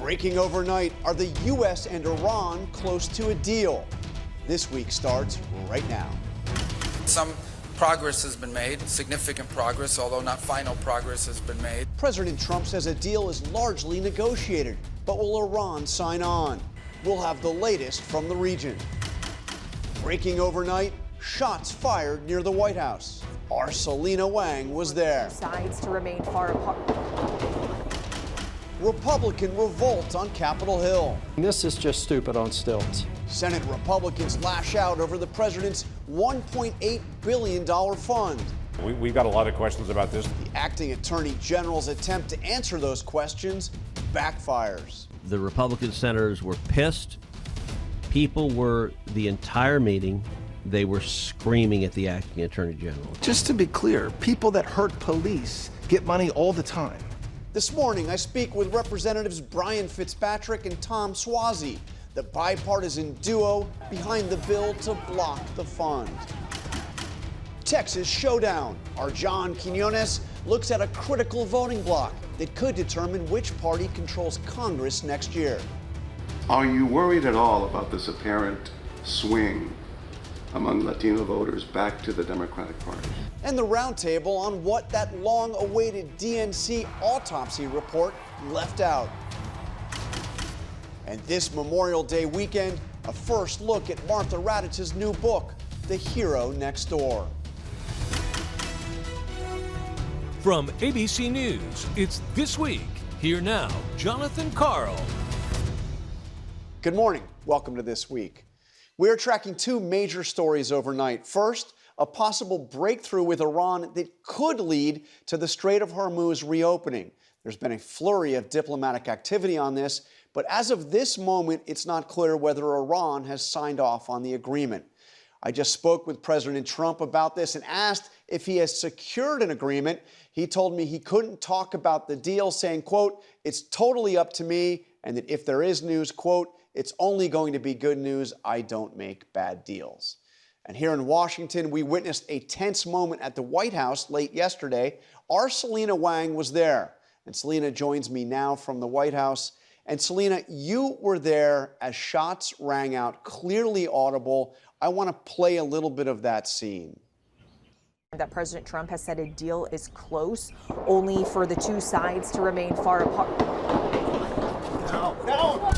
Breaking overnight, are the U.S. and Iran close to a deal? This week starts right now. Some progress has been made, significant progress, although not final progress has been made. President Trump says a deal is largely negotiated, but will Iran sign on? We'll have the latest from the region. Breaking overnight, shots fired near the White House. Our Selina Wang was there. Sides to remain far apart. Republican revolt on Capitol Hill. This is just stupid on stilts. Senate Republicans lash out over the president's $1.8 billion fund. We've got a lot of questions about this. The acting attorney general's attempt to answer those questions backfires. The Republican senators were pissed. People were, the entire meeting, they were screaming at the acting attorney general. Just to be clear, people that hurt police get money all the time. This morning, I speak with Representatives Brian Fitzpatrick and Tom Suozzi, the bipartisan duo behind the bill to block the fund. Texas showdown. Our John Quiñones looks at a critical voting bloc that could determine which party controls Congress next year. Are you worried at all about this apparent swing among Latino voters back to the Democratic Party? And the roundtable on what that long-awaited D-N.Y autopsy report left out. And this Memorial Day weekend, a first look at Martha Raddatz's new book, The Hero Next Door. From ABC News, it's This Week. Here now, Jonathan Karl. Good morning. Welcome to This Week. We are tracking two major stories overnight. First, a possible breakthrough with Iran that could lead to the Strait of Hormuz reopening. There's been a flurry of diplomatic activity on this, but as of this moment, it's not clear whether Iran has signed off on the agreement. I just spoke with President Trump about this and asked if he has secured an agreement. He told me he couldn't talk about the deal, saying, quote, "It's totally up to me," and that if there is news, quote, "It's only going to be good news. I don't make bad deals." And here in Washington, we witnessed a tense moment at the White House late yesterday. Our Selina Wang was there. And Selina joins me now from the White House. And Selina, you were there as shots rang out, clearly audible. I want to play a little bit of that scene. That President Trump has said a deal is close, only for the two sides to remain far apart. No.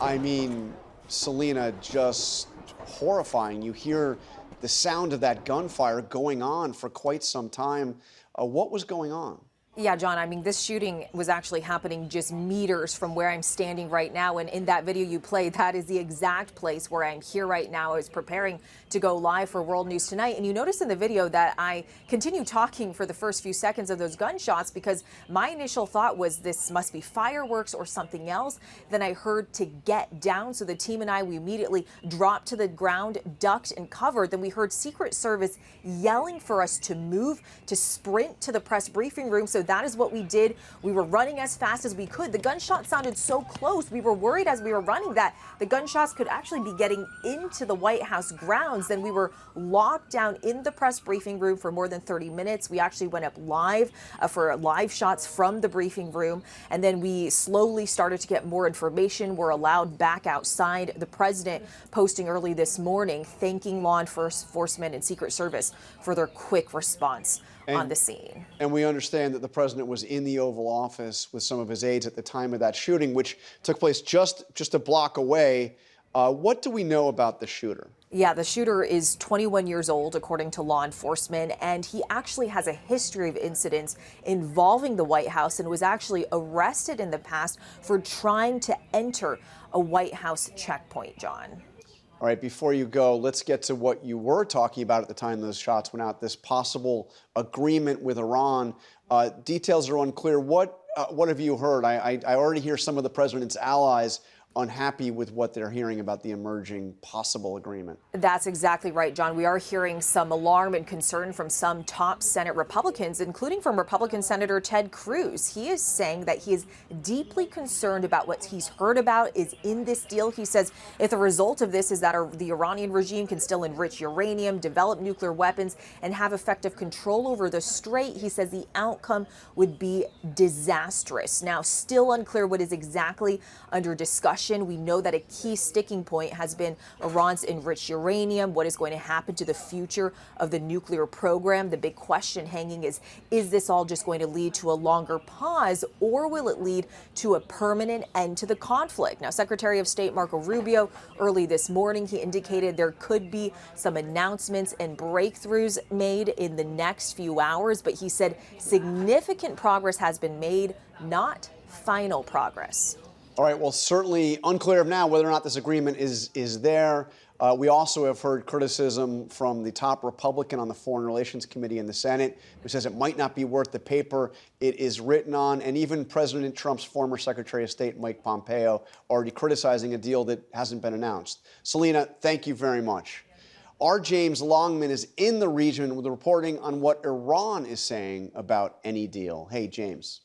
I mean, Selina, just horrifying. You hear the sound of that gunfire going on for quite some time. What was going on? Yeah, John, I mean, this shooting was actually happening just meters from where I'm standing right now. And in that video you played, that is the exact place where I'm here right now. I was preparing to go live for World News Tonight. And you notice in the video that I continue talking for the first few seconds of those gunshots because my initial thought was this must be fireworks or something else. Then I heard to get down. So the team and I, we immediately dropped to the ground, ducked and covered. Then we heard Secret Service yelling for us to move, to sprint to the press briefing room. So that is what we did. We were running as fast as we could. The gunshot sounded so close. We were worried as we were running that the gunshots could actually be getting into the White House grounds. Then we were locked down in the press briefing room for more than 30 minutes. We actually went up live for live shots from the briefing room. And then we slowly started to get more information. We're allowed back outside. The president posting early this morning, thanking law enforcement and Secret Service for their quick response on the scene. And we understand that the president was in the Oval Office with some of his aides at the time of that shooting, which took place just a block away. What do we know about the shooter? Yeah, the shooter is 21 years old, according to law enforcement, and he actually has a history of incidents involving the White House and was actually arrested in the past for trying to enter a White House checkpoint, John. All right, before you go, let's get to what you were talking about at the time those shots went out, this possible agreement with Iran. Details are unclear. What have you heard? I already hear some of the president's allies unhappy with what they're hearing about the emerging possible agreement. That's exactly right, John. We are hearing some alarm and concern from some top Senate Republicans, including from Republican Senator Ted Cruz. He is saying that he is deeply concerned about what he's heard about is in this deal. He says if the result of this is that the Iranian regime can still enrich uranium, develop nuclear weapons, and have effective control over the Strait, he says the outcome would be disastrous. Now, still unclear what is exactly under discussion. We know that a key sticking point has been Iran's enriched uranium. What is going to happen to the future of the nuclear program? The big question hanging is this all just going to lead to a longer pause, or will it lead to a permanent end to the conflict? Now, Secretary of State Marco Rubio, early this morning, he indicated there could be some announcements and breakthroughs made in the next few hours, but he said significant progress has been made, not final progress. All right, well, certainly unclear now whether or not this agreement is there. We also have heard criticism from the top Republican on the Foreign Relations Committee in the Senate, who says it might not be worth the paper it is written on, and even President Trump's former Secretary of State, Mike Pompeo, already criticizing a deal that hasn't been announced. Selina, thank you very much. Our James Longman is in the region with reporting on what Iran is saying about any deal. Hey, James.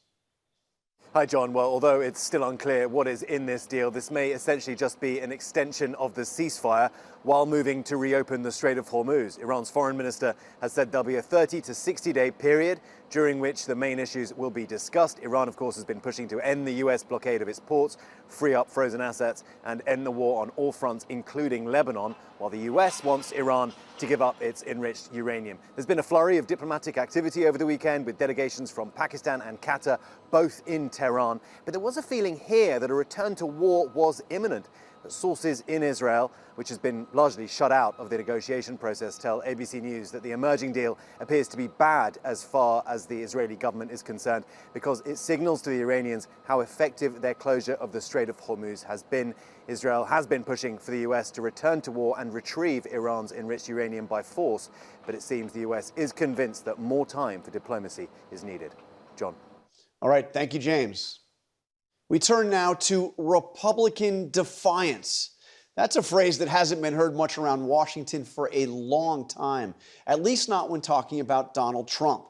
Hi, John. Well, although it's still unclear what is in this deal, this may essentially just be an extension of the ceasefire while moving to reopen the Strait of Hormuz. Iran's foreign minister has said there'll be a 30 to 60-day period during which the main issues will be discussed. Iran, of course, has been pushing to end the U.S. blockade of its ports, free up frozen assets, and end the war on all fronts, including Lebanon, while the U.S. wants Iran to give up its enriched uranium. There's been a flurry of diplomatic activity over the weekend with delegations from Pakistan and Qatar, both in Tehran. But there was a feeling here that a return to war was imminent. But sources in Israel, which has been largely shut out of the negotiation process, tell ABC News that the emerging deal appears to be bad as far as the Israeli government is concerned, because it signals to the Iranians how effective their closure of the Strait of Hormuz has been. Israel has been pushing for the U.S. to return to war and retrieve Iran's enriched uranium by force, but it seems the U.S. is convinced that more time for diplomacy is needed. John. All right, thank you, James. We turn now to Republican defiance. That's a phrase that hasn't been heard much around Washington for a long time, at least not when talking about Donald Trump.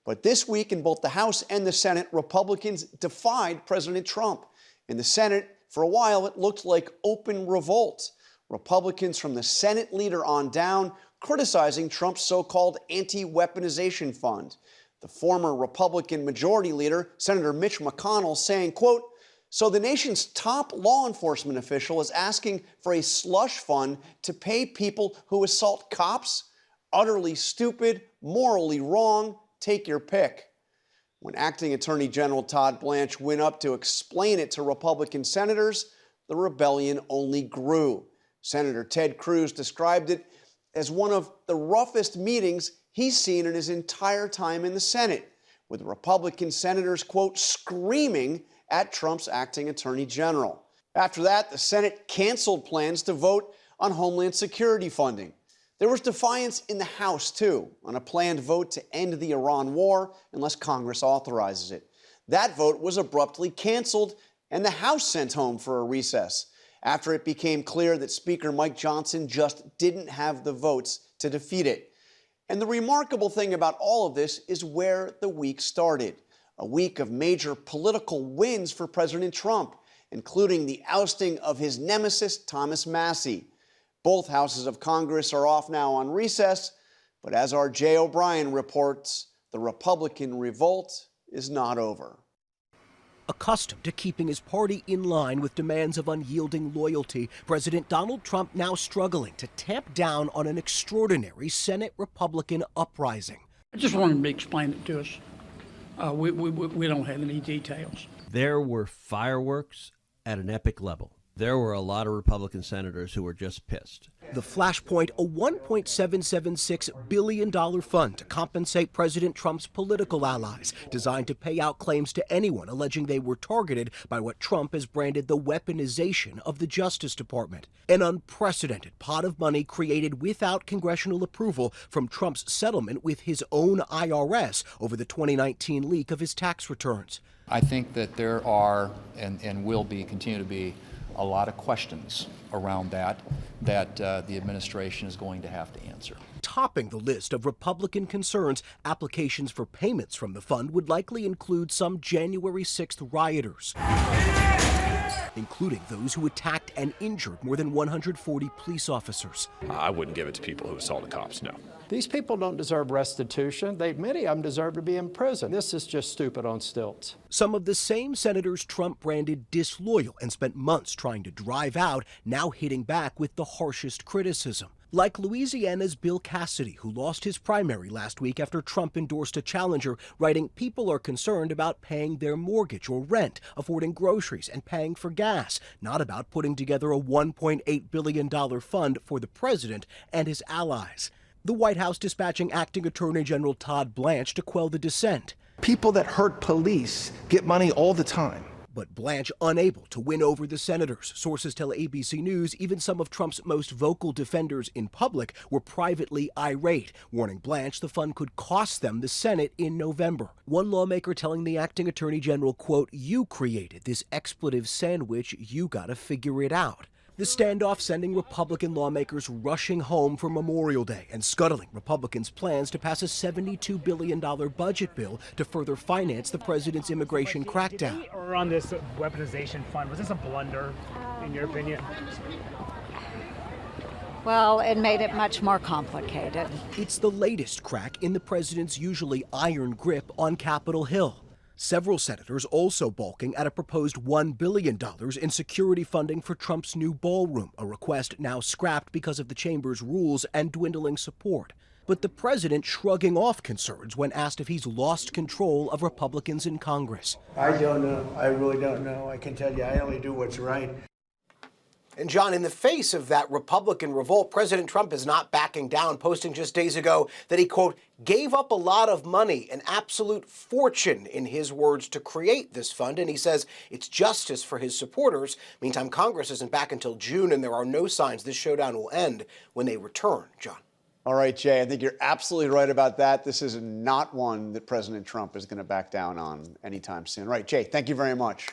But this week, in both the House and the Senate, Republicans defied President Trump. In the Senate, for a while, it looked like open revolt. Republicans from the Senate leader on down criticizing Trump's so-called anti-weaponization fund. The former Republican majority leader, Senator Mitch McConnell, saying, quote, "So the nation's top law enforcement official is asking for a slush fund to pay people who assault cops? Utterly stupid, morally wrong, take your pick." When Acting Attorney General Todd Blanche went up to explain it to Republican senators, the rebellion only grew. Senator Ted Cruz described it as one of the roughest meetings he's seen in his entire time in the Senate, with Republican senators, quote, screaming at Trump's acting attorney general. After that, the Senate canceled plans to vote on Homeland Security funding. There was defiance in the House, too, on a planned vote to end the Iran war unless Congress authorizes it. That vote was abruptly canceled, and the House sent home for a recess after it became clear that Speaker Mike Johnson just didn't have the votes to defeat it. And the remarkable thing about all of this is where the week started. A week of major political wins for President Trump, including the ousting of his nemesis, Thomas Massie. Both houses of Congress are off now on recess, but as our Jay O'Brien reports, the Republican revolt is not over. Accustomed to keeping his party in line with demands of unyielding loyalty, President Donald Trump now struggling to tamp down on an extraordinary Senate Republican uprising. I just wanted to explain it to us. We don't have any details. There were fireworks at an epic level. There were a lot of Republican senators who were just pissed. The flashpoint, a $1.776 billion fund to compensate President Trump's political allies, designed to pay out claims to anyone alleging they were targeted by what Trump has branded the weaponization of the Justice Department. An unprecedented pot of money created without congressional approval from Trump's settlement with his own IRS over the 2019 leak of his tax returns. I think that there are and will be, continue to be, a lot of questions around that the administration is going to have to answer. Topping the list of Republican concerns, applications for payments from the fund would likely include some January 6th rioters, including those who attacked and injured more than 140 police officers. I wouldn't give it to people who assaulted cops, no. These people don't deserve restitution. Many of them deserve to be in prison. This is just stupid on stilts. Some of the same senators Trump branded disloyal and spent months trying to drive out, now hitting back with the harshest criticism. Like Louisiana's Bill Cassidy, who lost his primary last week after Trump endorsed a challenger, writing, "People are concerned about paying their mortgage or rent, affording groceries, and paying for gas, not about putting together a $1.8 billion fund for the president and his allies." The White House dispatching Acting Attorney General Todd Blanche to quell the dissent. People that hurt police get money all the time. But Blanche unable to win over the senators. Sources tell ABC News even some of Trump's most vocal defenders in public were privately irate, warning Blanche the fund could cost them the Senate in November. One lawmaker telling the acting attorney general, quote, "You created this expletive sandwich, you gotta figure it out." The standoff sending Republican lawmakers rushing home for Memorial Day and scuttling Republicans' plans to pass a $72 billion budget bill to further finance the president's immigration crackdown. Or on this weaponization fund, was this a blunder, in your opinion? Well, it made it much more complicated. It's the latest crack in the president's usually iron grip on Capitol Hill. Several senators also balking at a proposed $1 billion in security funding for Trump's new ballroom, a request now scrapped because of the chamber's rules and dwindling support. But the president shrugging off concerns when asked if he's lost control of Republicans in Congress. I don't know. I really don't know. I can tell you, I only do what's right. And John, in the face of that Republican revolt, President Trump is not backing down, posting just days ago that he, quote, gave up a lot of money, an absolute fortune, in his words, to create this fund. And he says it's justice for his supporters. Meantime, Congress isn't back until June, and there are no signs this showdown will end when they return. John. All right, Jay, I think you're absolutely right about that. This is not one that President Trump is going to back down on anytime soon. All right, Jay, thank you very much.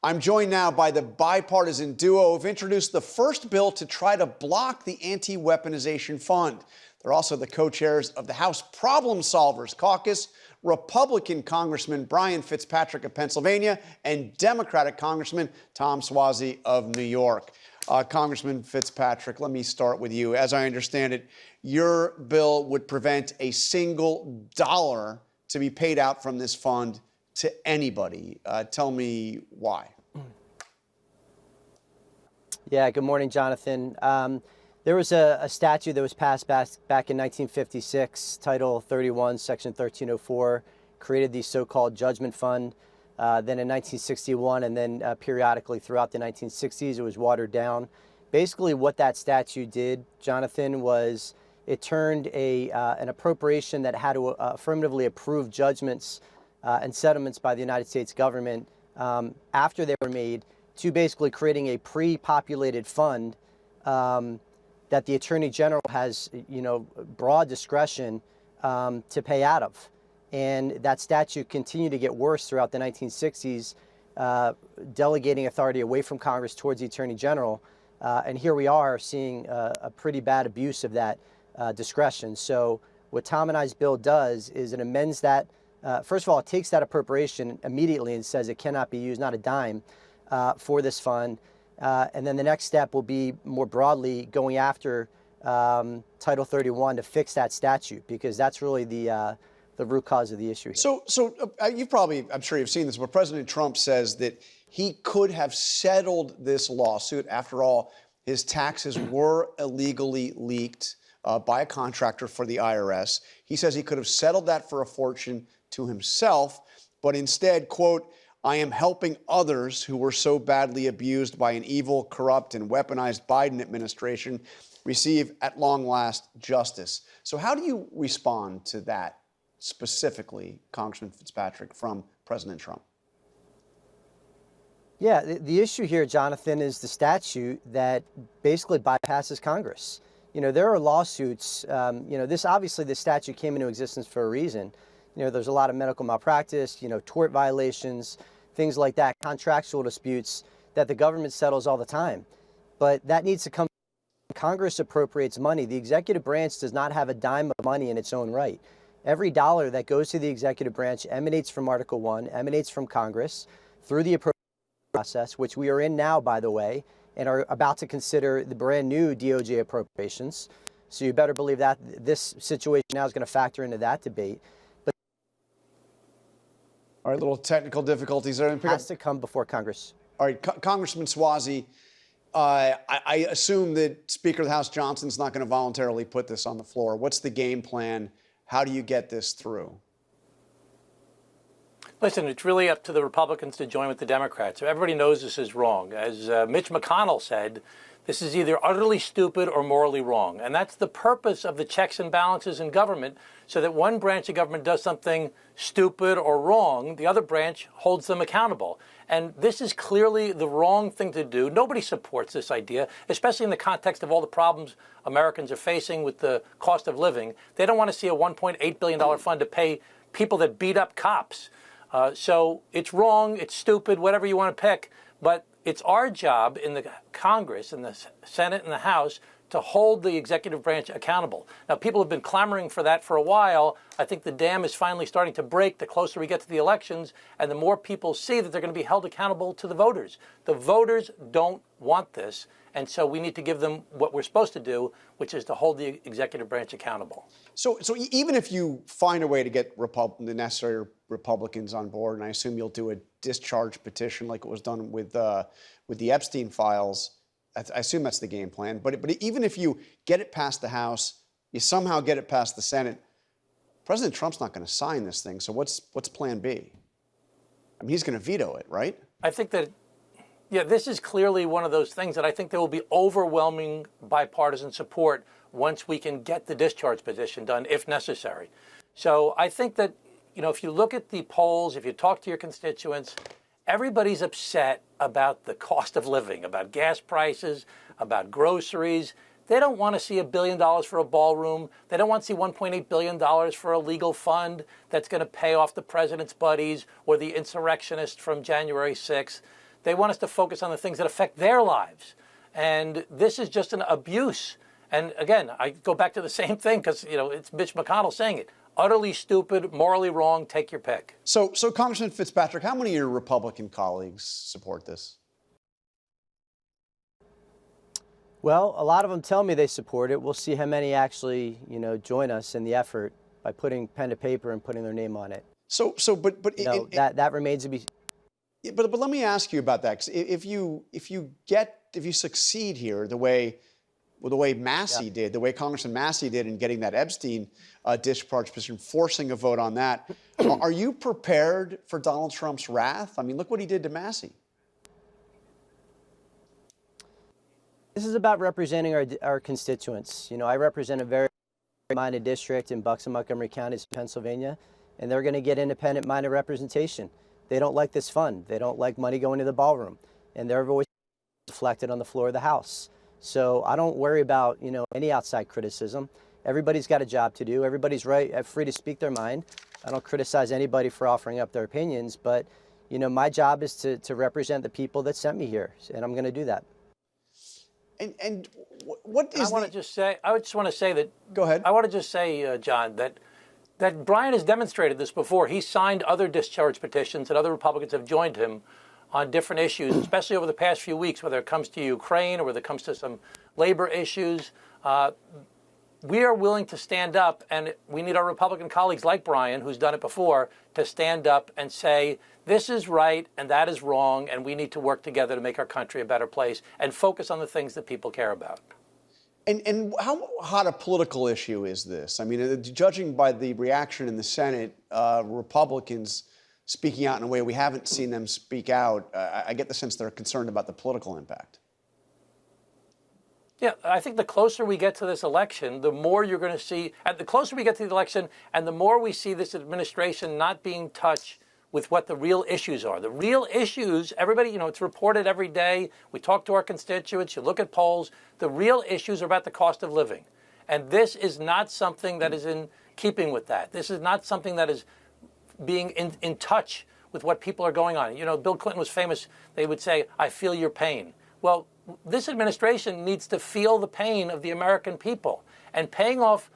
I'm joined now by the bipartisan duo who've introduced the first bill to try to block the anti-weaponization fund. They're also the co-chairs of the House Problem Solvers Caucus, Republican Congressman Brian Fitzpatrick of Pennsylvania and Democratic Congressman Tom Suozzi of New York. Congressman Fitzpatrick, let me start with you. As I understand it, your bill would prevent a single dollar to be paid out from this fund to anybody. Tell me why. Yeah, good morning, Jonathan. There was a statute that was passed back in 1956, Title 31, Section 1304, created the so-called Judgment Fund. Then in 1961 and then periodically throughout the 1960s, it was watered down. Basically what that statute did, Jonathan, was it turned an appropriation that had to affirmatively approve judgments and settlements by the United States government after they were made to basically creating a pre-populated fund that the Attorney General has, broad discretion to pay out of. And that statute continued to get worse throughout the 1960s, delegating authority away from Congress towards the Attorney General. And here we are seeing a pretty bad abuse of that discretion. So what Tom and I's bill does is it amends that. First of all, it takes that appropriation immediately and says it cannot be used, not a dime, for this fund. And then the next step will be more broadly going after Title 31 to fix that statute, because that's really the root cause of the issue here. So you've probably, I'm sure you've seen this, but President Trump says that he could have settled this lawsuit. After all, his taxes were illegally leaked by a contractor for the IRS. He says he could have settled that for a fortune to himself, but instead, quote, I am helping others who were so badly abused by an evil, corrupt, and weaponized Biden administration receive at long last justice. So how do you respond to that specifically, Congressman Fitzpatrick, from President Trump? Yeah, the issue here, Jonathan, is the statute that basically bypasses Congress. There are lawsuits, this statute came into existence for a reason. There's a lot of medical malpractice, tort violations, things like that, contractual disputes that the government settles all the time. But that needs to come. Congress appropriates money. The executive branch does not have a dime of money in its own right. Every dollar that goes to the executive branch emanates from Article 1, emanates from Congress through the appropriation process, which we are in now, by the way, and are about to consider the brand new DOJ appropriations. So you better believe that this situation now is going to factor into that debate. But all right, little technical difficulties there. It has to come before Congress. All right, Congressman Suozzi, I assume that Speaker of the House Johnson's not going to voluntarily put this on the floor. What's the game plan? How do you get this through? Listen, it's really up to the Republicans to join with the Democrats. Everybody knows this is wrong. As Mitch McConnell said, this is either utterly stupid or morally wrong. And that's the purpose of the checks and balances in government, so that one branch of government does something stupid or wrong, the other branch holds them accountable. And this is clearly the wrong thing to do. Nobody supports this idea, especially in the context of all the problems Americans are facing with the cost of living. They don't want to see a $1.8 billion fund to pay people that beat up cops. So it's wrong, it's stupid, whatever you want to pick, but it's our job in the Congress, in the Senate and the House, to hold the executive branch accountable. Now, people have been clamoring for that for a while. I think the dam is finally starting to break the closer we get to the elections, and the more people see that they're going to be held accountable to the voters. The voters don't want this, and so we need to give them what we're supposed to do, which is to hold the executive branch accountable. So even if you find a way to get the necessary Republicans on board, and I assume you'll do a discharge petition like it was done with the Epstein files, I assume that's the game plan. But even if you get it past the House, you somehow get it past the Senate, President Trump's not going to sign this thing. So what's plan B? I mean, he's going to veto it, right? I think that, yeah, this is clearly one of those things that I think there will be overwhelming bipartisan support once we can get the discharge petition done, if necessary. So I think that, you know, if you look at the polls, if you talk to your constituents, everybody's upset about the cost of living, about gas prices, about groceries. They don't want to see $1 billion for a ballroom. They don't want to see $1.8 billion for a legal fund that's going to pay off the president's buddies or the insurrectionists from January 6th. They want us to focus on the things that affect their lives. And this is just an abuse. And again, I go back to the same thing because, you know, it's Mitch McConnell saying it. Utterly stupid, morally wrong, take your pick. So Congressman Fitzpatrick, how many of your Republican colleagues support this? Well, a lot of them tell me they support it. We'll see how many actually, you know, join us in the effort by putting pen to paper and putting their name on it. But you know, that remains to be. Yeah, but let me ask you about that. 'Cause if you succeed here the way Massey did, the way Congressman Massey did in getting that Epstein discharge petition, forcing a vote on that, are you prepared for Donald Trump's wrath? I mean, look what he did to Massey. This is about representing our constituents. You know, I represent a very minded district in Bucks and Montgomery counties, Pennsylvania, and they're going to get independent-minded representation. They don't like this fund. They don't like money going to the ballroom, and their voice is reflected on the floor of the House. So I don't worry about, you know, any outside criticism. Everybody's got a job to do. Everybody's free to speak their mind. I don't criticize anybody for offering up their opinions, but, you know, my job is to represent the people that sent me here, and I'm going to do that. And what is I just want to say that. Go ahead. I want to just say, John, that Brian has demonstrated this before. He signed other discharge petitions, and other Republicans have joined him on different issues, especially over the past few weeks, whether it comes to Ukraine or whether it comes to some labor issues. We are willing to stand up, and we need our Republican colleagues like Brian, who's done it before, to stand up and say, this is right and that is wrong, and we need to work together to make our country a better place and focus on the things that people care about. And how hot a political issue is this? I mean, judging by the reaction in the Senate, Republicans speaking out in a way we haven't seen them speak out, I get the sense they're concerned about the political impact. Yeah, I think the closer we get to this election, the more you're going to see, the closer we get to the election, and the more we see this administration not being in touch with what the real issues are. The real issues, everybody, you know, it's reported every day. We talk to our constituents, you look at polls. The real issues are about the cost of living. And this is not something that is in keeping with that. This is not something that is being in touch with what people are going on. You know, Bill Clinton was famous. They would say, "I feel your pain." Well, this administration needs to feel the pain of the American people. And paying off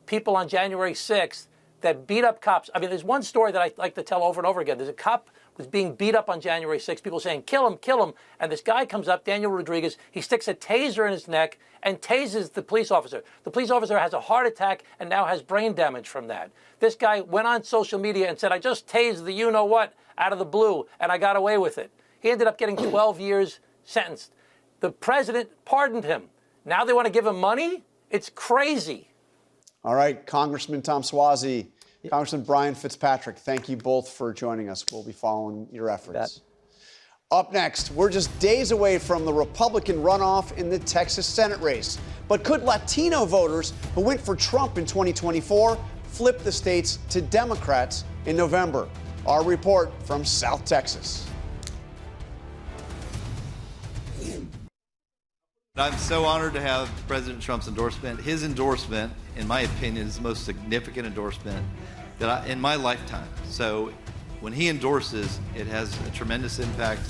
people on January 6th that beat up cops. I mean, there's one story that I like to tell over and over again. There's a cop was being beat up on January 6th. People saying, kill him, kill him. And this guy comes up, Daniel Rodriguez. He sticks a taser in his neck and tases the police officer. The police officer has a heart attack and now has brain damage from that. This guy went on social media and said, I just tased the you-know-what out of the blue, and I got away with it. He ended up getting 12 years sentenced. The president pardoned him. Now they want to give him money? It's crazy. All right, Congressman Tom Suozzi, Congressman Brian Fitzpatrick, thank you both for joining us. We'll be following your efforts. Up next, we're just days away from the Republican runoff in the Texas Senate race. But could Latino voters who went for Trump in 2024 flip the states to Democrats in November? Our report from South Texas. I'm so honored to have President Trump's endorsement. His endorsement, in my opinion, is the most significant endorsement that in my lifetime. So when he endorses, it has a tremendous impact.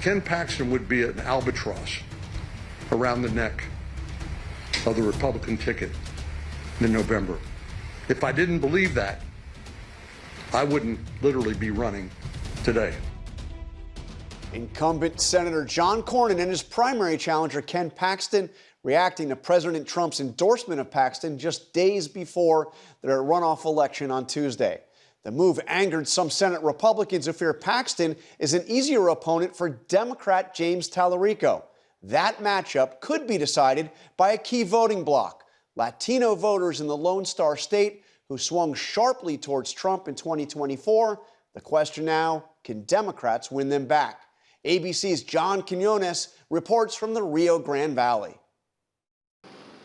Ken Paxton would be an albatross around the neck of the Republican ticket in November. If I didn't believe that, I wouldn't literally be running today. Incumbent Senator John Cornyn and his primary challenger Ken Paxton reacting to President Trump's endorsement of Paxton just days before their runoff election on Tuesday. The move angered some Senate Republicans who fear Paxton is an easier opponent for Democrat James Tallarico. That matchup could be decided by a key voting bloc. Latino voters in the Lone Star State who swung sharply towards Trump in 2024. The question now, can Democrats win them back? ABC's John Quiñones reports from the Rio Grande Valley.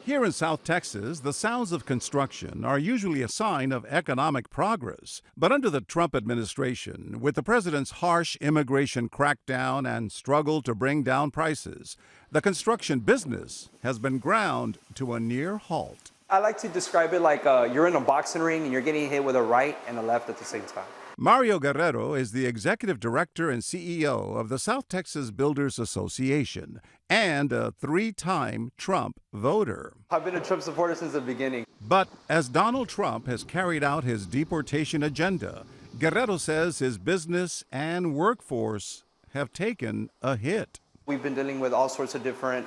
Here in South Texas, the sounds of construction are usually a sign of economic progress. But under the Trump administration, with the president's harsh immigration crackdown and struggle to bring down prices, the construction business has been ground to a near halt. I like to describe it like you're in a boxing ring and you're getting hit with a right and a left at the same time. Mario Guerrero is the executive director and CEO of the South Texas Builders Association and a three-time Trump voter. I've been a Trump supporter since the beginning. But as Donald Trump has carried out his deportation agenda, Guerrero says his business and workforce have taken a hit. We've been dealing with all sorts of different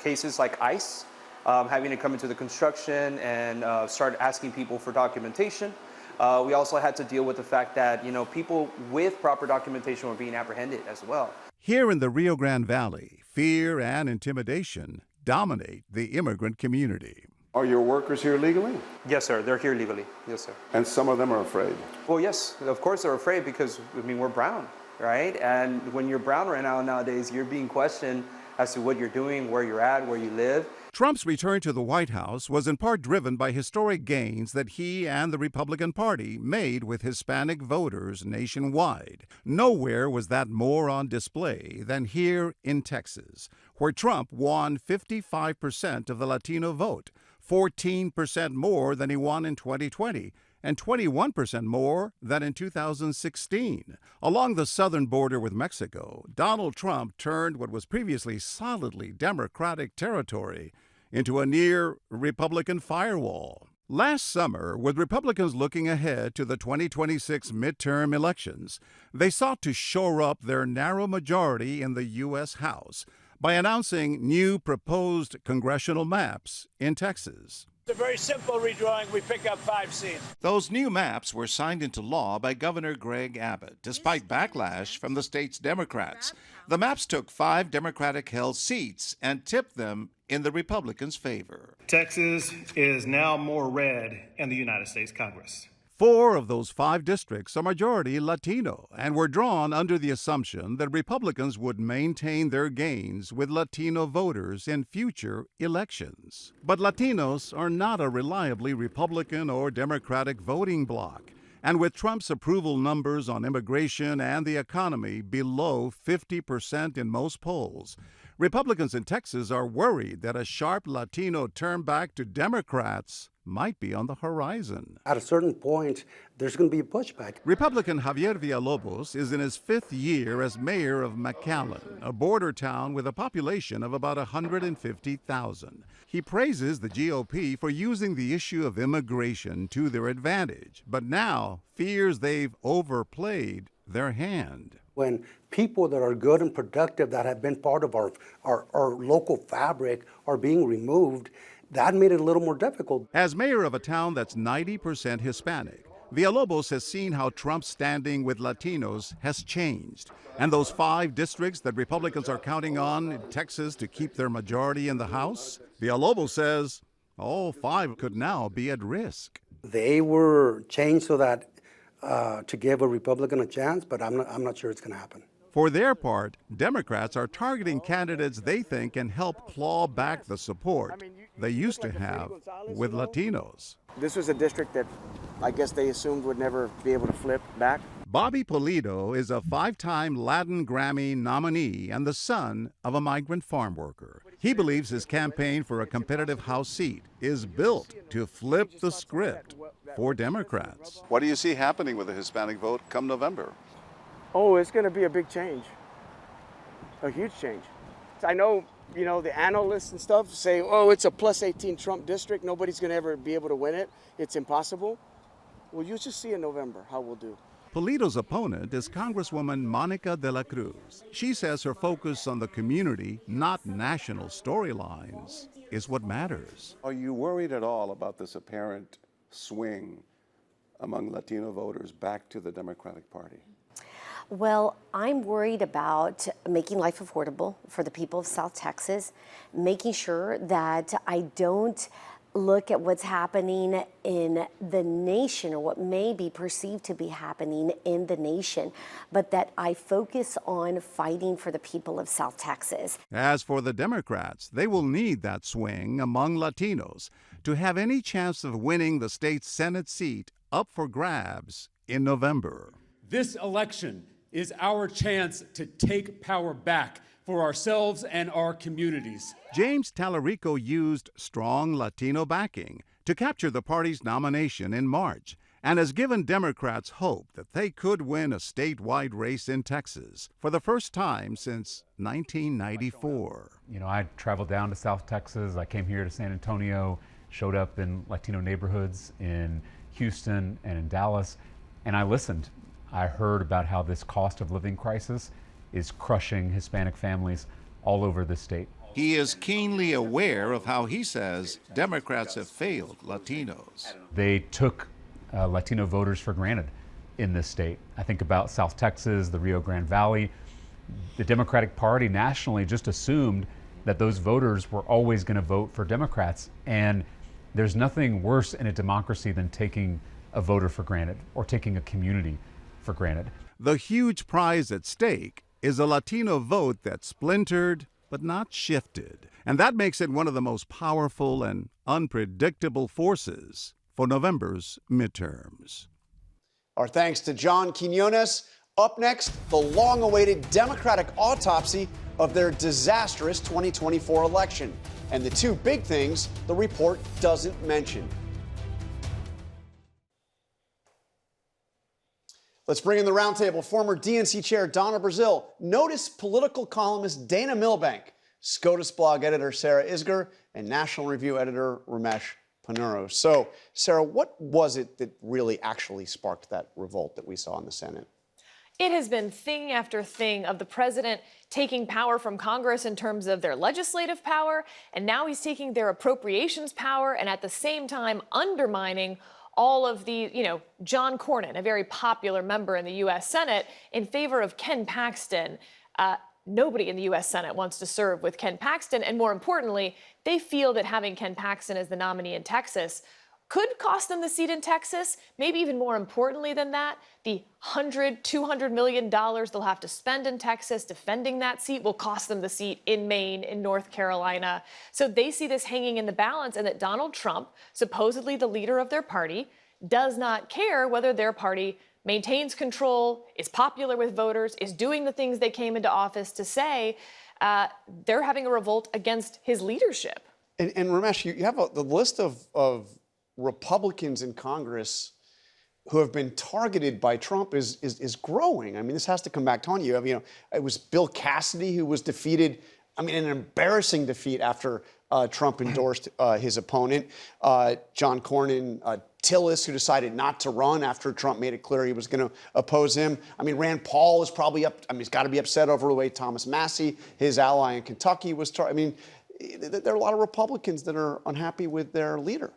cases like ICE, having to come into the construction and start asking people for documentation. We also had to deal with the fact that, people with proper documentation were being apprehended as well. Here in the Rio Grande Valley, fear and intimidation dominate the immigrant community. Are your workers here legally? Yes, sir. They're here legally. Yes, sir. And some of them are afraid? Well, yes. Of course they're afraid because, we're brown, right? And when you're brown right now nowadays, you're being questioned as to what you're doing, where you're at, where you live. Trump's return to the White House was in part driven by historic gains that he and the Republican Party made with Hispanic voters nationwide. Nowhere was that more on display than here in Texas, where Trump won 55% of the Latino vote, 14% more than he won in 2020, and 21% more than in 2016. Along the southern border with Mexico, Donald Trump turned what was previously solidly Democratic territory into a near Republican firewall. Last summer, with Republicans looking ahead to the 2026 midterm elections, they sought to shore up their narrow majority in the U.S. House by announcing new proposed congressional maps in Texas. It's a very simple redrawing. We pick up 5 seats. Those new maps were signed into law by Governor Greg Abbott, despite backlash from the state's Democrats. The maps took 5 Democratic-held seats and tipped them in the Republicans' favor. Texas is now more red in the United States Congress. 4 of those 5 districts are majority Latino and were drawn under the assumption that Republicans would maintain their gains with Latino voters in future elections. But Latinos are not a reliably Republican or Democratic voting bloc. And with Trump's approval numbers on immigration and the economy below 50% in most polls, Republicans in Texas are worried that a sharp Latino turn back to Democrats might be on the horizon. At a certain point, there's going to be a pushback. Republican Javier Villalobos is in his 5th year as mayor of McAllen, a border town with a population of about 150,000. He praises the GOP for using the issue of immigration to their advantage, but now fears they've overplayed their hand. When people that are good and productive that have been part of our local fabric are being removed, that made it a little more difficult. As mayor of a town that's 90% Hispanic, Villalobos has seen how Trump's standing with Latinos has changed. And those 5 districts that Republicans are counting on in Texas to keep their majority in the House, Villalobos says all 5 could now be at risk. They were changed so that to give a Republican a chance, but I'm not sure it's going to happen. For their part, Democrats are targeting candidates they think can help claw back the support they used to have with Latinos. This was a district that I guess they assumed would never be able to flip back. Bobby Pulido is a 5-time Latin Grammy nominee and the son of a migrant farm worker. He believes his campaign for a competitive House seat is built to flip the script for Democrats. What do you see happening with the Hispanic vote come November? Oh, it's going to be a big change, a huge change. I know, the analysts and stuff say, oh, it's a +18 Trump district. Nobody's going to ever be able to win it. It's impossible. Well, you'll just see in November how we'll do. Pulido's opponent is Congresswoman Monica de la Cruz. She says her focus on the community, not national storylines, is what matters. Are you worried at all about this apparent swing among Latino voters back to the Democratic Party? Well, I'm worried about making life affordable for the people of South Texas, making sure that I don't look at what's happening in the nation or what may be perceived to be happening in the nation, but that I focus on fighting for the people of South Texas. As for the Democrats, they will need that swing among Latinos to have any chance of winning the state's Senate seat up for grabs in November. This election is our chance to take power back for ourselves and our communities. James Tallarico used strong Latino backing to capture the party's nomination in March and has given Democrats hope that they could win a statewide race in Texas for the first time since 1994. I traveled down to South Texas. I came here to San Antonio, showed up in Latino neighborhoods in Houston and in Dallas, and I listened. I heard about how this cost of living crisis is crushing Hispanic families all over the state. He is keenly aware of how he says Democrats have failed Latinos. They took Latino voters for granted in this state. I think about South Texas, the Rio Grande Valley. The Democratic Party nationally just assumed that those voters were always going to vote for Democrats. And there's nothing worse in a democracy than taking a voter for granted or taking a community for granted. The huge prize at stake is a Latino vote that's splintered but not shifted. And that makes it one of the most powerful and unpredictable forces for November's midterms. Our thanks to John Quiñones. Up next, the long-awaited Democratic autopsy of their disastrous 2024 election. And the 2 big things the report doesn't mention. Let's bring in the roundtable. Former DNC chair Donna Brazil, Notice political columnist Dana Milbank, SCOTUS blog editor Sarah Isgur, and National Review editor Ramesh Ponnuru. So, Sarah, what was it that really actually sparked that revolt that we saw in the Senate? It has been thing after thing of the president taking power from Congress in terms of their legislative power, and now he's taking their appropriations power and at the same time undermining all of the, John Cornyn, a very popular member in the U.S. Senate, in favor of Ken Paxton. Nobody in the U.S. Senate wants to serve with Ken Paxton, and more importantly, they feel that having Ken Paxton as the nominee in Texas could cost them the seat in Texas. Maybe even more importantly than that, the $200 million they'll have to spend in Texas defending that seat will cost them the seat in Maine, in North Carolina. So they see this hanging in the balance, and that Donald Trump, supposedly the leader of their party, does not care whether their party maintains control, is popular with voters, is doing the things they came into office to say. They're having a revolt against his leadership. And Ramesh, you have the list of Republicans in Congress who have been targeted by Trump is growing. I mean, this has to come back to haunt you. I mean, it was Bill Cassidy who was defeated, I mean, an embarrassing defeat after Trump endorsed his opponent. John Cornyn Tillis, who decided not to run after Trump made it clear he was going to oppose him. I mean, Rand Paul is probably he's got to be upset over the way Thomas Massie, his ally in Kentucky, was I mean, there are a lot of Republicans that are unhappy with their leader.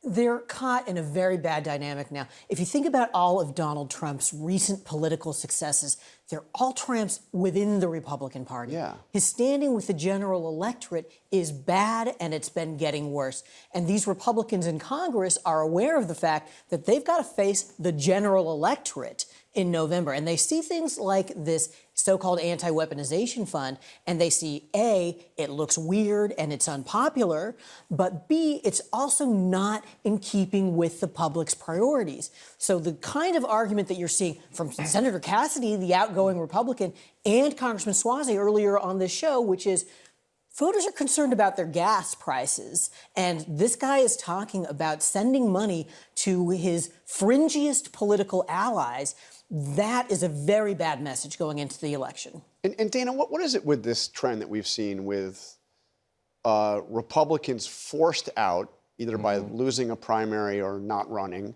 They're caught in a very bad dynamic now. If you think about all of Donald Trump's recent political successes, they're all triumphs within the Republican Party. Yeah. His standing with the general electorate is bad, and it's been getting worse. And these Republicans in Congress are aware of the fact that they've got to face the general electorate in November. And they see things like this so-called anti-weaponization fund, and they see, A, it looks weird and it's unpopular, but B, it's also not in keeping with the public's priorities. So the kind of argument that you're seeing from Senator Cassidy, the outgoing Republican, and Congressman Suozzi earlier on this show, which is voters are concerned about their gas prices, and this guy is talking about sending money to his fringiest political allies. That is a very bad message going into the election. And Dana, what is it with this trend that we've seen with Republicans forced out, either by losing a primary or not running,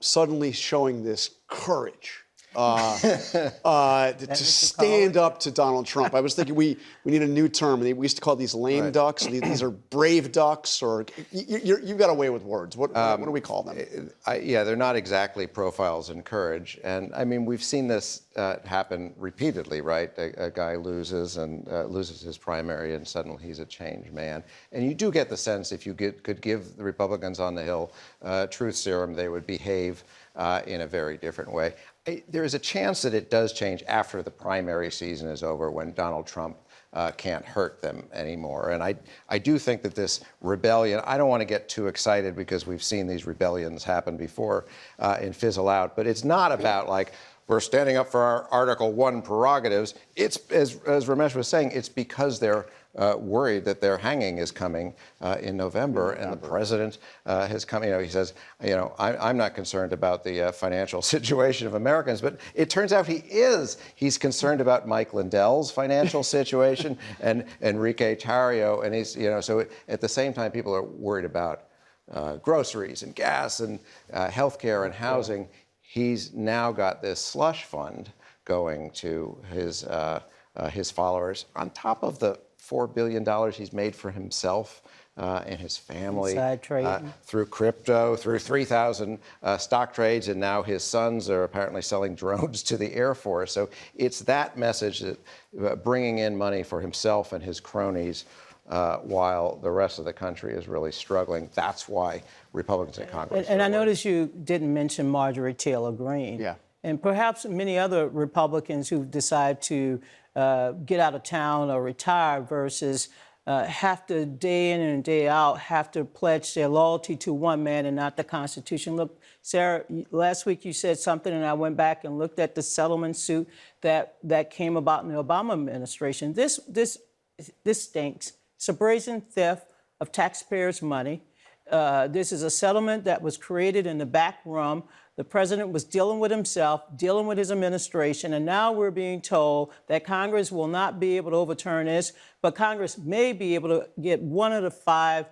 suddenly showing this courage to stand up to Donald Trump? I was thinking we need a new term. We used to call these lame ducks. These are brave ducks, or you've got a way with words. What do we call them? Yeah, they're not exactly profiles in courage. And I mean, we've seen this happen repeatedly, right? A guy loses his primary, and suddenly he's a changed man. And you do get the sense if you could give the Republicans on the Hill truth serum, they would behave in a very different way. There is a chance that it does change after the primary season is over, when Donald Trump can't hurt them anymore. And I do think that this rebellion, I don't want to get too excited because we've seen these rebellions happen before and fizzle out, but it's not about like, we're standing up for our Article 1 prerogatives. It's, as Ramesh was saying, it's because they're worried that their hanging is coming in November, and the president has come. He says, I'm not concerned about the financial situation of Americans, but it turns out he is. He's concerned about Mike Lindell's financial situation and Enrique Tarrio, and he's, so at the same time, people are worried about groceries and gas and healthcare and housing. He's now got this slush fund going to his followers on top of the $4 billion he's made for himself and his family through crypto, through 3,000 stock trades, and now his sons are apparently selling drones to the Air Force. So it's that message that bringing in money for himself and his cronies while the rest of the country is really struggling. That's why Republicans in Congress. And I noticed you didn't mention Marjorie Taylor Greene. Yeah. And perhaps many other Republicans who decide to get out of town or retire versus have to day in and day out have to pledge their loyalty to one man and not the Constitution. Look, Sarah, last week you said something, and I went back and looked at the settlement suit that came about in the Obama administration. This stinks. It's a brazen theft of taxpayers' money. This is a settlement that was created in the back room. The president was dealing with himself, dealing with his administration, and now we're being told that Congress will not be able to overturn this, but Congress may be able to get one of the 5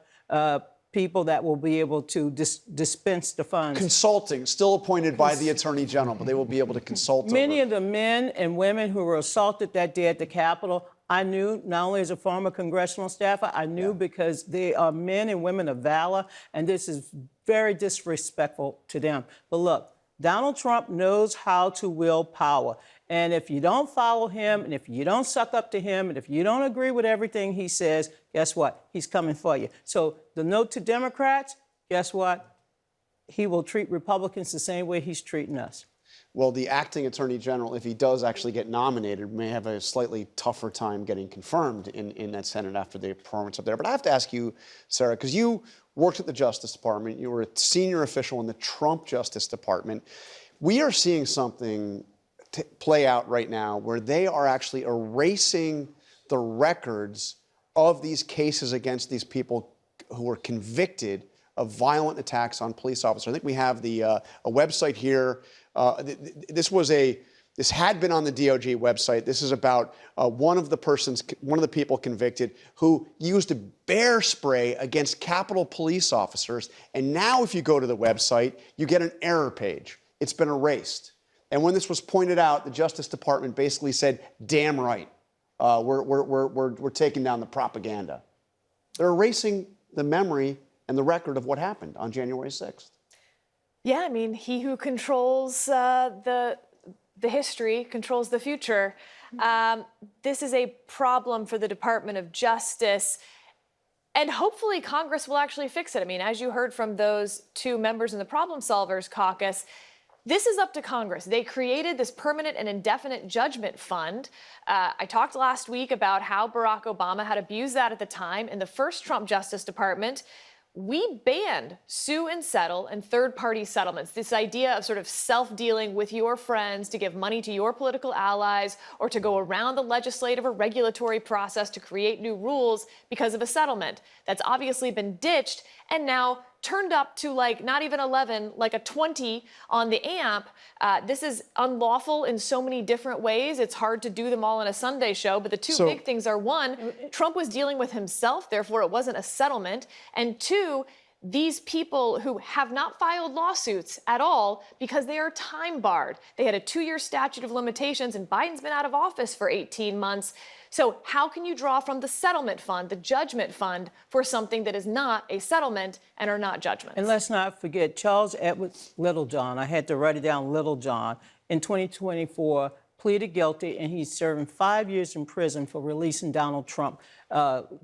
people that will be able to dispense the funds. Consulting, still appointed by the Attorney General, but they will be able to consult. Many of the men and women who were assaulted that day at the Capitol, I knew, not only as a former congressional staffer, I knew because they are men and women of valor, and this is very disrespectful to them. But look, Donald Trump knows how to wield power. And if you don't follow him, and if you don't suck up to him, and if you don't agree with everything he says, guess what? He's coming for you. So the note to Democrats, guess what? He will treat Republicans the same way he's treating us. Well, the acting Attorney General, if he does actually get nominated, may have a slightly tougher time getting confirmed in that Senate after the performance up there. But I have to ask you, Sarah, because you worked at the Justice Department, you were a senior official in the Trump Justice Department. We are seeing something play out right now where they are actually erasing the records of these cases against these people who were convicted of violent attacks on police officers. I think we have a website here. This had been on the DOJ website. This is about one of the people convicted who used a bear spray against Capitol police officers. And now if you go to the website, you get an error page. It's been erased. And when this was pointed out, the Justice Department basically said, damn right, we're taking down the propaganda. They're erasing the memory and the record of what happened on January 6th. Yeah, I mean, he who controls the history controls the future. This is a problem for the Department of Justice, and hopefully Congress will actually fix it. I mean, as you heard from those two members in the Problem Solvers Caucus, this is up to Congress. They created this permanent and indefinite judgment fund. I talked last week about how Barack Obama had abused that at the time in the first Trump Justice Department. We banned sue and settle and third-party settlements, this idea of sort of self-dealing with your friends to give money to your political allies or to go around the legislative or regulatory process to create new rules because of a settlement. That's obviously been ditched and now turned up to like not even 11, like a 20 on the amp. This is unlawful in so many different ways. It's hard to do them all in a Sunday show, but the two big things are, one, Trump was dealing with himself, therefore it wasn't a settlement, and two, these people who have not filed lawsuits at all because they are time barred. They had a 2-year statute of limitations and Biden's been out of office for 18 months. So how can you draw from the settlement fund, the judgment fund, for something that is not a settlement and are not judgments? And let's not forget Charles Edward Littlejohn. I had to write it down, Littlejohn, in 2024 pleaded guilty, and he's serving 5 years in prison for releasing Donald Trump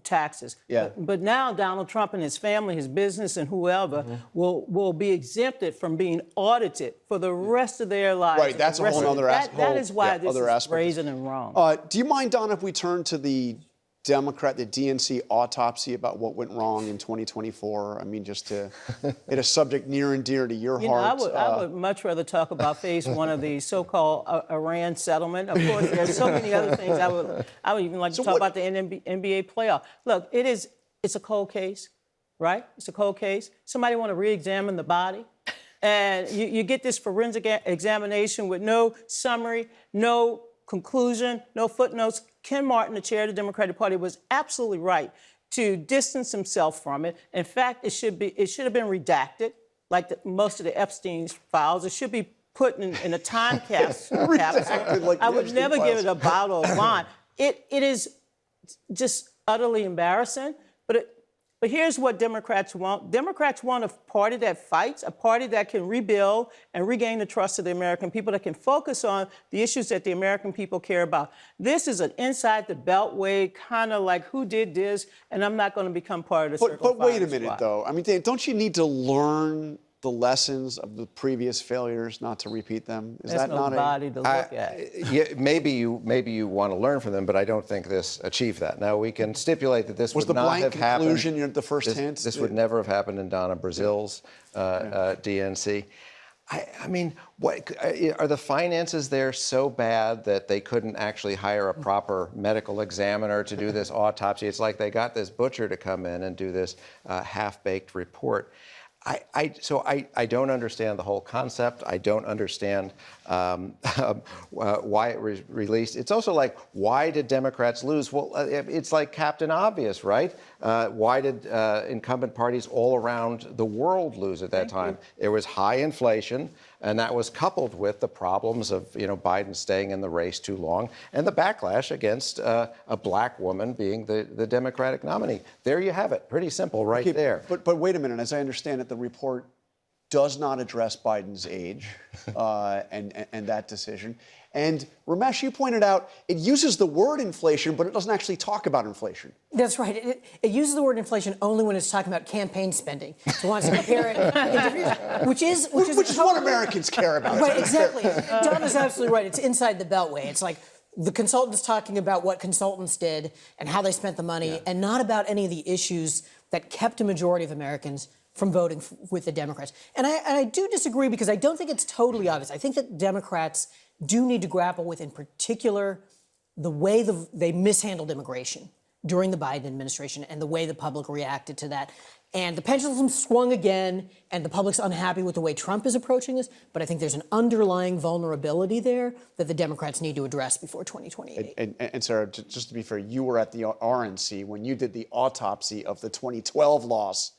taxes. Yeah. But now Donald Trump and his family, his business, and whoever will be exempted from being audited for the rest of their lives. Right, that's a whole other aspect. That is why this is brazen and wrong. Do you mind, Don, if we turn to the DNC autopsy about what went wrong in 2024? I mean, just to hit a subject near and dear to your heart. I would much rather talk about phase one of the so-called Iran settlement. Of course, there's so many other things I would even like to talk about the NBA playoff. Look, it's a cold case, right? It's a cold case. Somebody want to re-examine the body, and you get this forensic examination with no summary, no conclusion, no footnotes. Ken Martin, the chair of the Democratic Party, was absolutely right to distance himself from it. In fact, it should have been redacted, like most of the Epstein files. It should be put in a time capsule. Like I would never give it a bottle of wine. It is just utterly embarrassing. But here's what Democrats want. Democrats want a party that fights, a party that can rebuild and regain the trust of the American people, that can focus on the issues that the American people care about. This is an inside the beltway, kind of like who did this, and I'm not going to become part of the circle. But wait a minute, though. I mean, Dan, don't you need to learn the lessons of the previous failures, not to repeat them? Is that not nobody to look at? Yeah, maybe you want to learn from them, but I don't think this achieved that. Now, we can stipulate that this would not have happened. Was the blank conclusion the first hint? This would never have happened in Donna Brazil's DNC. I mean, are the finances there so bad that they couldn't actually hire a proper medical examiner to do this autopsy? It's like they got this butcher to come in and do this half-baked report. So I don't understand the whole concept. I don't understand why it was released. It's also like, why did Democrats lose? Well, it's like Captain Obvious, right? Why did incumbent parties all around the world lose at that time? There was high inflation, and that was coupled with the problems of Biden staying in the race too long and the backlash against a black woman being the Democratic nominee. There you have it. Pretty simple right there. But wait a minute. As I understand it, the report does not address Biden's age and that decision. And Ramesh, you pointed out it uses the word inflation, but it doesn't actually talk about inflation. That's right. It uses the word inflation only when it's talking about campaign spending. So it wants to compare it, which is what Americans care about. Right, exactly. Don is absolutely right. It's inside the beltway. It's like the consultants talking about what consultants did and how they spent the money, and not about any of the issues that kept a majority of Americans from voting with the Democrats. And I do disagree, because I don't think it's totally obvious. I think that Democrats do need to grapple with, in particular, the way they mishandled immigration. during the Biden administration and the way the public reacted to that. And the pendulum swung again, and the public's unhappy with the way Trump is approaching this. But I think there's an underlying vulnerability there that the Democrats need to address before 2028. And Sarah, just to be fair, you were at the RNC when you did the autopsy of the 2012 loss,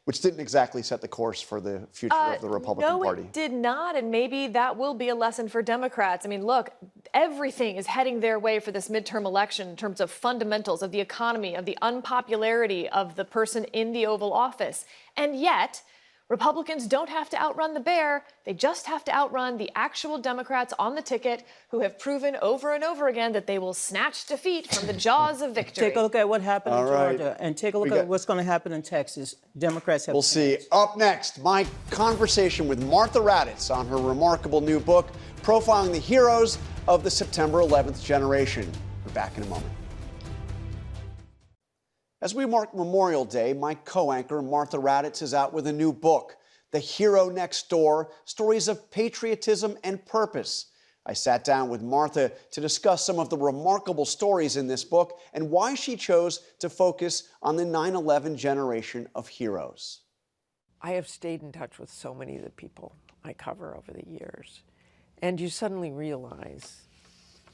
which didn't exactly set the course for the future of the Republican Party. No, it did not, and maybe that will be a lesson for Democrats. I mean, look, everything is heading their way for this midterm election in terms of fundamentals of the economy, of the unpopularity of the person in the Oval Office. And yet, Republicans don't have to outrun the bear. They just have to outrun the actual Democrats on the ticket who have proven over and over again that they will snatch defeat from the jaws of victory. Take a look at what happened in Georgia and take a look at what's going to happen in Texas. Democrats have. We'll see. Up next, my conversation with Martha Raddatz on her remarkable new book, profiling the heroes of the September 11th generation. We're back in a moment. As we mark Memorial Day, my co-anchor Martha Raddatz is out with a new book, The Hero Next Door, Stories of Patriotism and Purpose. I sat down with Martha to discuss some of the remarkable stories in this book and why she chose to focus on the 9/11 generation of heroes. I have stayed in touch with so many of the people I cover over the years, and you suddenly realize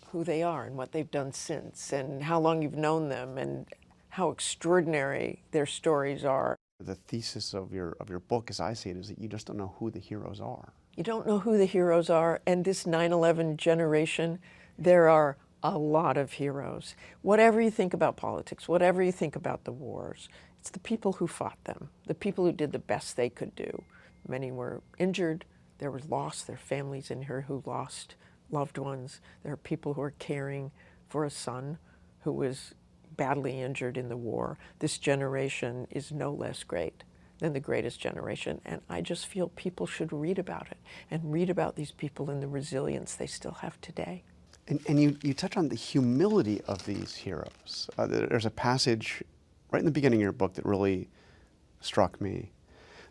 who they are and what they've done since and how long you've known them and how extraordinary their stories are. The thesis of your book, as I see it, is that you just don't know who the heroes are. You don't know who the heroes are, and this 9/11 generation, there are a lot of heroes. Whatever you think about politics, whatever you think about the wars, it's the people who fought them, the people who did the best they could do. Many were injured, there was loss, there are families in here who lost loved ones. There are people who are caring for a son who was badly injured in the war. This generation is no less great than the greatest generation, and I just feel people should read about it and read about these people and the resilience they still have today. And you touch on the humility of these heroes. There's a passage right in the beginning of your book that really struck me.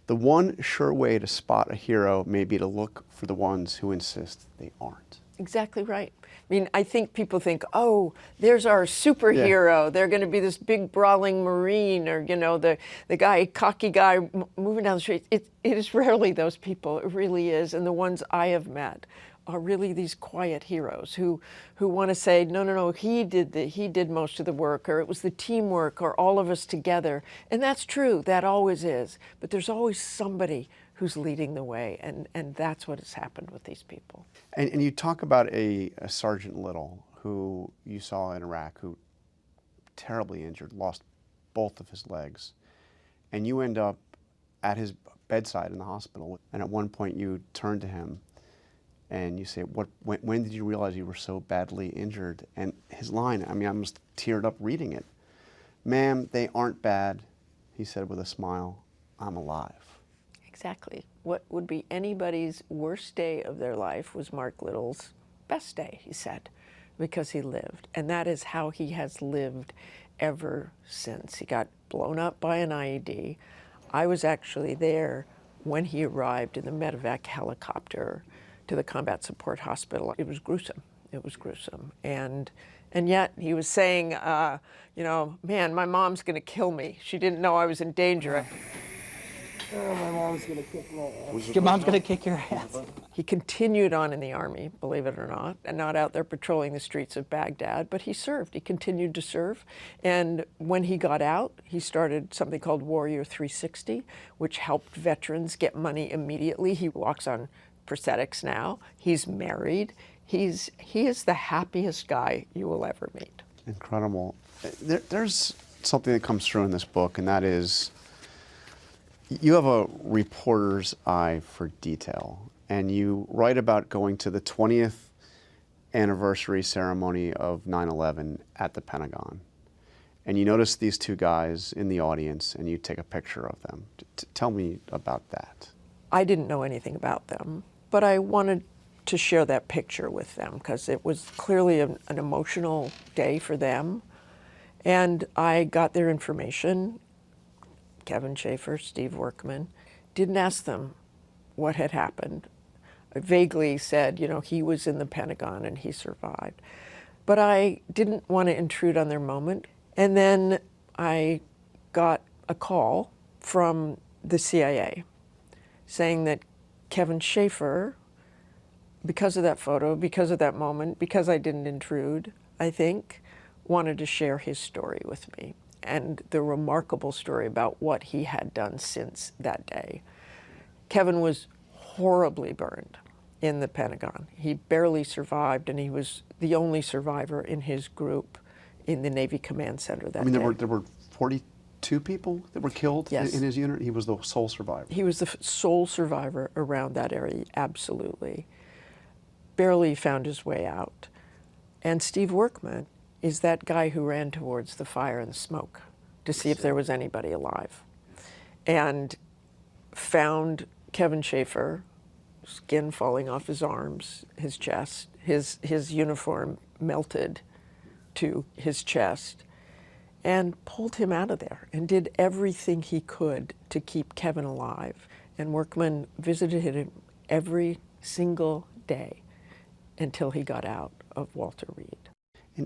The one sure way to spot a hero may be to look for the ones who insist they aren't. Exactly right. I mean, I think people think, oh, there's our superhero. Yeah. They're going to be this big brawling Marine or, you know, the guy, cocky guy moving down the street. It is rarely those people. It really is. And the ones I have met are really these quiet heroes who want to say, no, he did most of the work, or it was the teamwork, or all of us together. And that's true. That always is. But there's always somebody who's leading the way, and that's what has happened with these people. And you talk about a Sergeant Little who you saw in Iraq who terribly injured, lost both of his legs, and you end up at his bedside in the hospital, and at one point you turn to him and you say, when did you realize you were so badly injured? And his line, I mean, I almost teared up reading it. Ma'am, they aren't bad, he said with a smile, I'm alive. Exactly. What would be anybody's worst day of their life was Mark Little's best day, he said, because he lived. And that is how he has lived ever since. He got blown up by an IED. I was actually there when he arrived in the medevac helicopter to the combat support hospital. It was gruesome. It was gruesome. And yet he was saying, you know, man, my mom's going to kill me. She didn't know I was in danger. Oh, my mom's going to kick my ass. Your mom's going to kick your ass. He continued on in the Army, believe it or not, and not out there patrolling the streets of Baghdad, but he served. He continued to serve. And when he got out, he started something called Warrior 360, which helped veterans get money immediately. He walks on prosthetics now. He's married. He is the happiest guy you will ever meet. Incredible. There's something that comes through in this book, and that is you have a reporter's eye for detail, and you write about going to the 20th anniversary ceremony of 9/11 at the Pentagon, and you notice these two guys in the audience, and you take a picture of them. Tell me about that. I didn't know anything about them, but I wanted to share that picture with them because it was clearly an emotional day for them, and I got their information. Kevin Schaefer, Steve Workman, didn't ask them what had happened. I vaguely said, you know, he was in the Pentagon and he survived. But I didn't want to intrude on their moment. And then I got a call from the CIA saying that Kevin Schaefer, because of that photo, because of that moment, because I didn't intrude, I think, wanted to share his story with me and the remarkable story about what he had done since that day. Kevin was horribly burned in the Pentagon. He barely survived, and he was the only survivor in his group in the Navy Command Center that day. There were 42 people that were killed in his unit? He was the sole survivor? He was the sole survivor around that area, absolutely. Barely found his way out. And Steve Workman is that guy who ran towards the fire and smoke to see if there was anybody alive, and found Kevin Schaefer, skin falling off his arms, his chest, his uniform melted to his chest, and pulled him out of there and did everything he could to keep Kevin alive. And Workman visited him every single day until he got out of Walter Reed.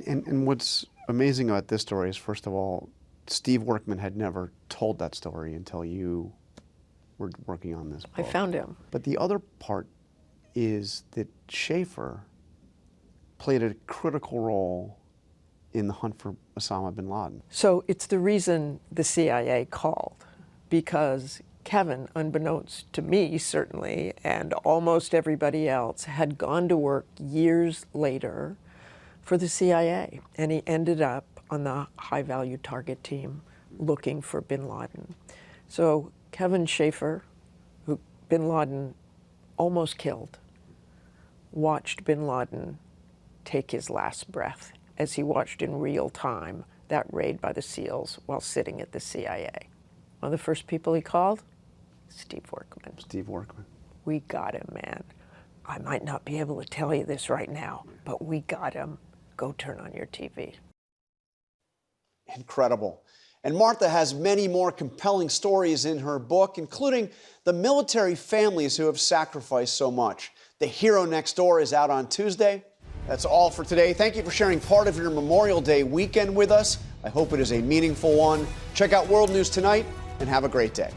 And what's amazing about this story is, first of all, Steve Workman had never told that story until you were working on this book. I found him. But the other part is that Schaefer played a critical role in the hunt for Osama bin Laden. So it's the reason the CIA called, because Kevin, unbeknownst to me certainly, and almost everybody else, had gone to work years later for the CIA, and he ended up on the high-value target team looking for bin Laden. So Kevin Schaefer, who bin Laden almost killed, watched bin Laden take his last breath as he watched in real time that raid by the SEALs while sitting at the CIA. One of the first people he called, Steve Workman. Steve Workman. We got him, man. I might not be able to tell you this right now, but we got him. Go turn on your TV. Incredible. And Martha has many more compelling stories in her book, including the military families who have sacrificed so much. The Hero Next Door is out on Tuesday. That's all for today. Thank you for sharing part of your Memorial Day weekend with us. I hope it is a meaningful one. Check out World News Tonight and have a great day.